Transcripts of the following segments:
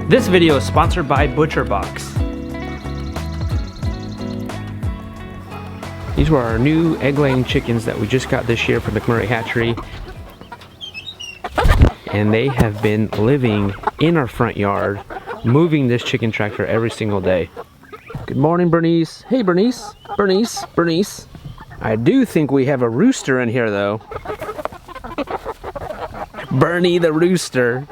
This video is sponsored by ButcherBox. These were our new egg-laying chickens that we just got this year from McMurray Hatchery. And they have been living in our front yard, moving this chicken tractor every single day. Good morning, Bernice. Hey, Bernice. Bernice. Bernice. I do think we have a rooster in here, though. Bernie the rooster.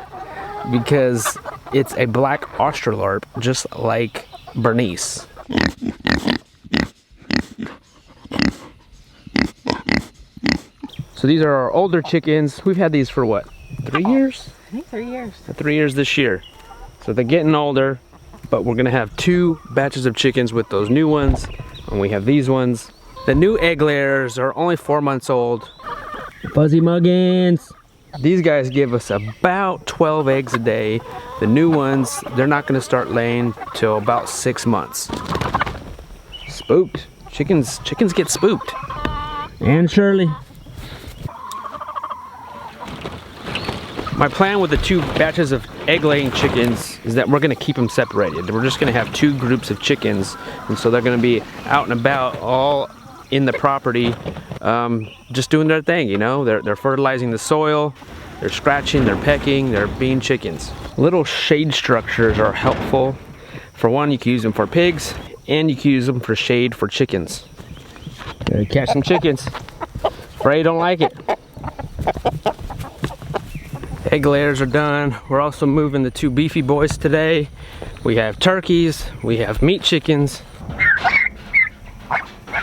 Because it's a black Australorp, just like Bernice. So these are our older chickens. We've had these for what, 3 years? I think 3 years. 3 years this year. So they're getting older, but we're gonna have 2 batches of chickens with those new ones, and we have these ones. The new egg layers are only 4 months old. Fuzzy muggins. These guys give us about 12 eggs a day. The new ones, they're not gonna start laying till about 6 months. Spooked. Chickens get spooked. And Shirley. My plan with the 2 batches of egg-laying chickens is that we're gonna keep them separated. We're just gonna have 2 groups of chickens, and so they're gonna be out and about all in the property, just doing their thing, you know? They're fertilizing the soil, they're scratching, they're pecking, they're being chickens. Little shade structures are helpful. For one, you can use them for pigs, and you can use them for shade for chickens. Gotta catch some chickens. Afraid don't like it. Egg layers are done. We're also moving the 2 beefy boys today. We have turkeys, we have meat chickens.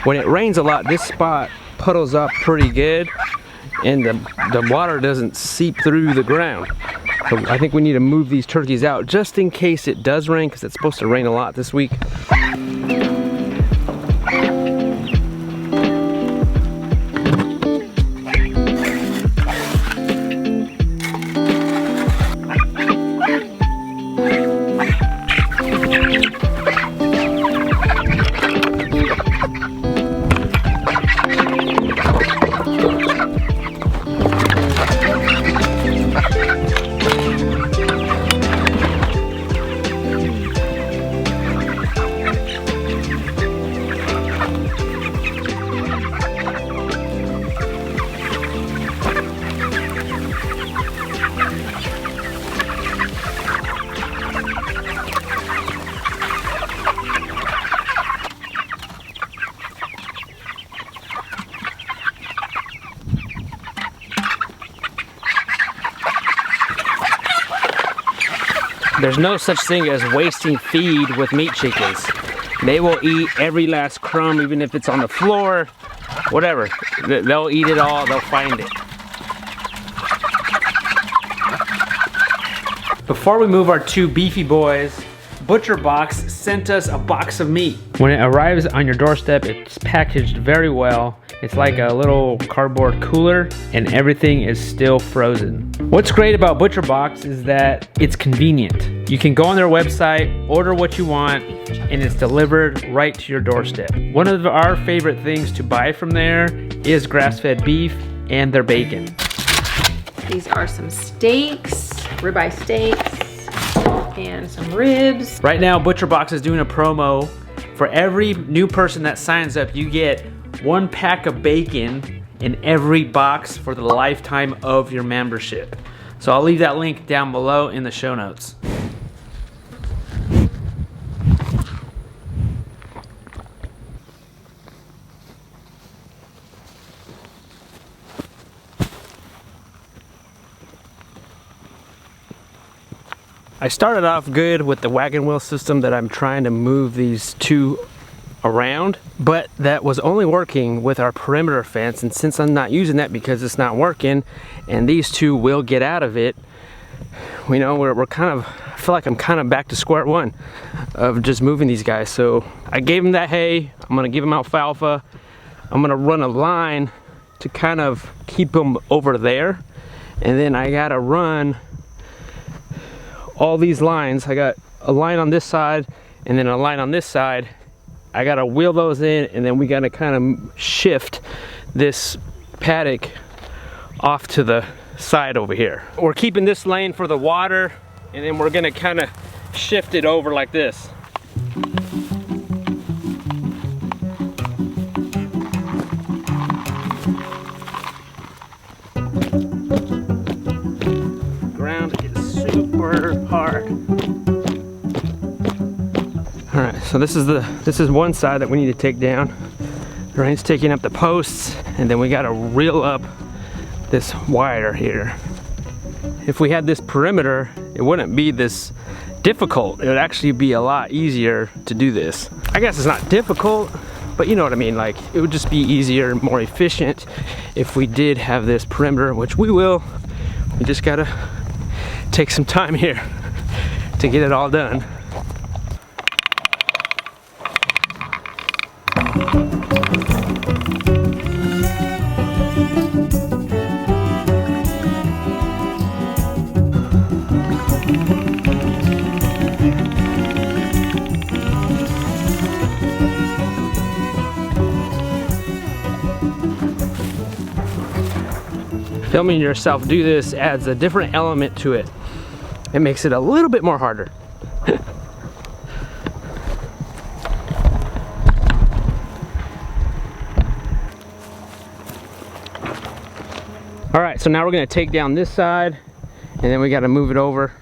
When it rains a lot, this spot puddles up pretty good, and the water doesn't seep through the ground. So I think we need to move these turkeys out just in case it does rain, because it's supposed to rain a lot this week. There's no such thing as wasting feed with meat chickens. They will eat every last crumb, even if it's on the floor, whatever. They'll eat it all, they'll find it. Before we move our 2 beefy boys, ButcherBox sent us a box of meat. When it arrives on your doorstep, it's packaged very well. It's like a little cardboard cooler, and everything is still frozen. What's great about ButcherBox is that it's convenient. You can go on their website, order what you want, and it's delivered right to your doorstep. One of our favorite things to buy from there is grass-fed beef and their bacon. These are some steaks, ribeye steaks, and some ribs. Right now, ButcherBox is doing a promo. For every new person that signs up, you get 1 pack of bacon in every box for the lifetime of your membership. So I'll leave that link down below in the show notes. I started off good with the wagon wheel system that I'm trying to move these 2 around, but that was only working with our perimeter fence, and since I'm not using that because it's not working and these 2 will get out of it, you know, we're kind of feel like I'm kind of back to square one of just moving these guys. So I gave them that hay. I'm gonna give them alfalfa. I'm gonna run a line to kind of keep them over there. And then I gotta run all these lines. I got a line on this side and then a line on this side. I gotta wheel those in, and then we gotta kind of shift this paddock off to the side over here. We're keeping this lane for the water, and then we're gonna kind of shift it over like this. Ground is super hard. All right, so this is one side that we need to take down. The rain's taking up the posts, and then we gotta reel up this wire here. If we had this perimeter, it wouldn't be this difficult. It would actually be a lot easier to do this. I guess it's not difficult, but you know what I mean. Like, it would just be easier, more efficient if we did have this perimeter, which we will. We just gotta take some time here to get it all done. Filming yourself do this adds a different element to it. It makes it a little bit more harder. All right, so now we're gonna take down this side, and then we gotta move it over.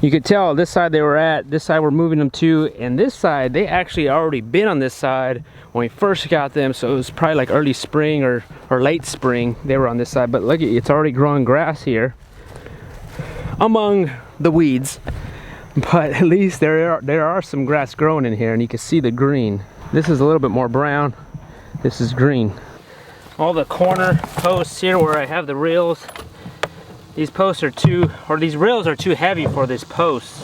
You could tell this side they were at, this side we're moving them to, and this side, they actually already been on this side when we first got them, so it was probably like early spring or late spring, they were on this side. But look, it's already growing grass here among the weeds, but at least there are some grass growing in here, and you can see the green. This is a little bit more brown, this is green. All the corner posts here where I have the rails, these posts are these rails are too heavy for this post.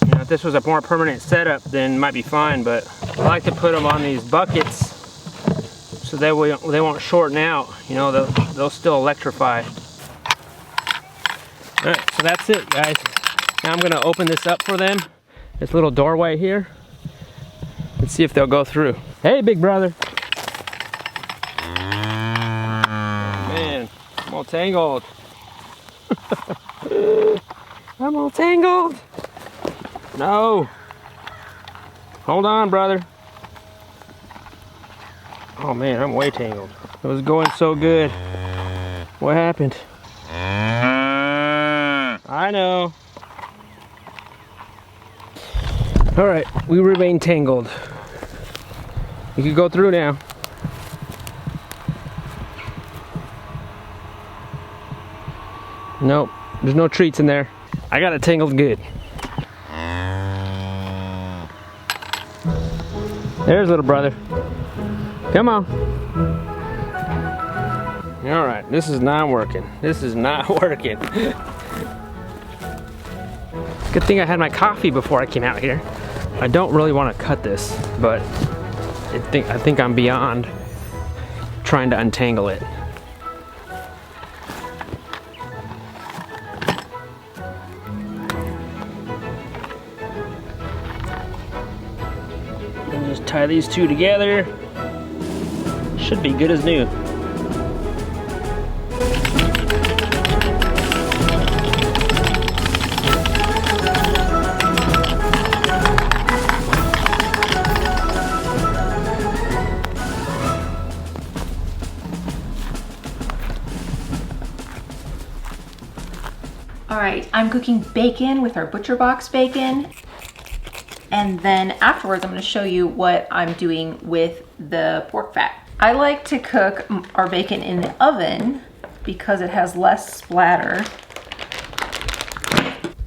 You know, if this was a more permanent setup, then it might be fine, but I like to put them on these buckets so that way they won't shorten out. You know, they'll still electrify. All right, so that's it, guys. Now I'm gonna open this up for them, this little doorway here. Let's see if they'll go through. Hey, big brother. Man, I'm all tangled. I'm all tangled. No. Hold on, brother. Oh man, I'm way tangled. It was going so good. What happened? I know. All right, we remain tangled. You can go through now. Nope, there's no treats in there. I got it tangled good. There's little brother. Come on. All right, this is not working. This is not working. Good thing I had my coffee before I came out here. I don't really want to cut this, but I think I'm beyond trying to untangle it. And just tie these two together. Should be good as new. All right, I'm cooking bacon with our butcher box bacon. And then afterwards, I'm gonna show you what I'm doing with the pork fat. I like to cook our bacon in the oven because it has less splatter.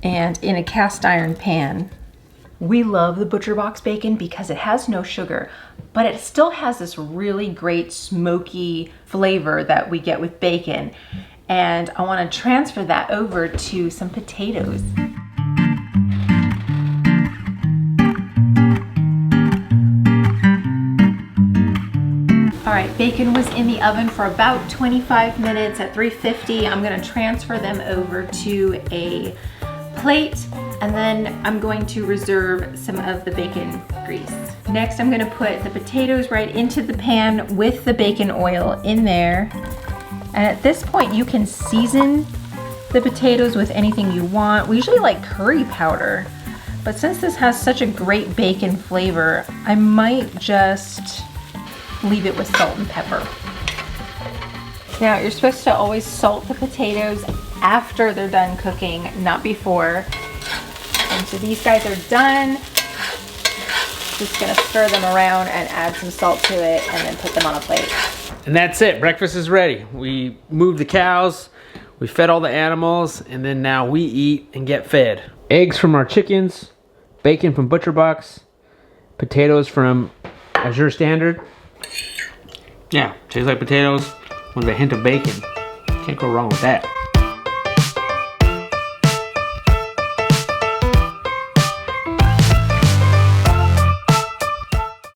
And in a cast iron pan. We love the butcher box bacon because it has no sugar, but it still has this really great smoky flavor that we get with bacon. And I want to transfer that over to some potatoes. All right, bacon was in the oven for about 25 minutes at 350. I'm gonna transfer them over to a plate, and then I'm going to reserve some of the bacon grease. Next, I'm gonna put the potatoes right into the pan with the bacon oil in there. And at this point, you can season the potatoes with anything you want. We usually like curry powder, but since this has such a great bacon flavor, I might just leave it with salt and pepper. Now, you're supposed to always salt the potatoes after they're done cooking, not before. And so these guys are done. Just gonna stir them around and add some salt to it and then put them on a plate. And that's it, breakfast is ready. We moved the cows, we fed all the animals, and then now we eat and get fed. Eggs from our chickens, bacon from Butcher Box, potatoes from Azure Standard. Yeah, tastes like potatoes with a hint of bacon. Can't go wrong with that.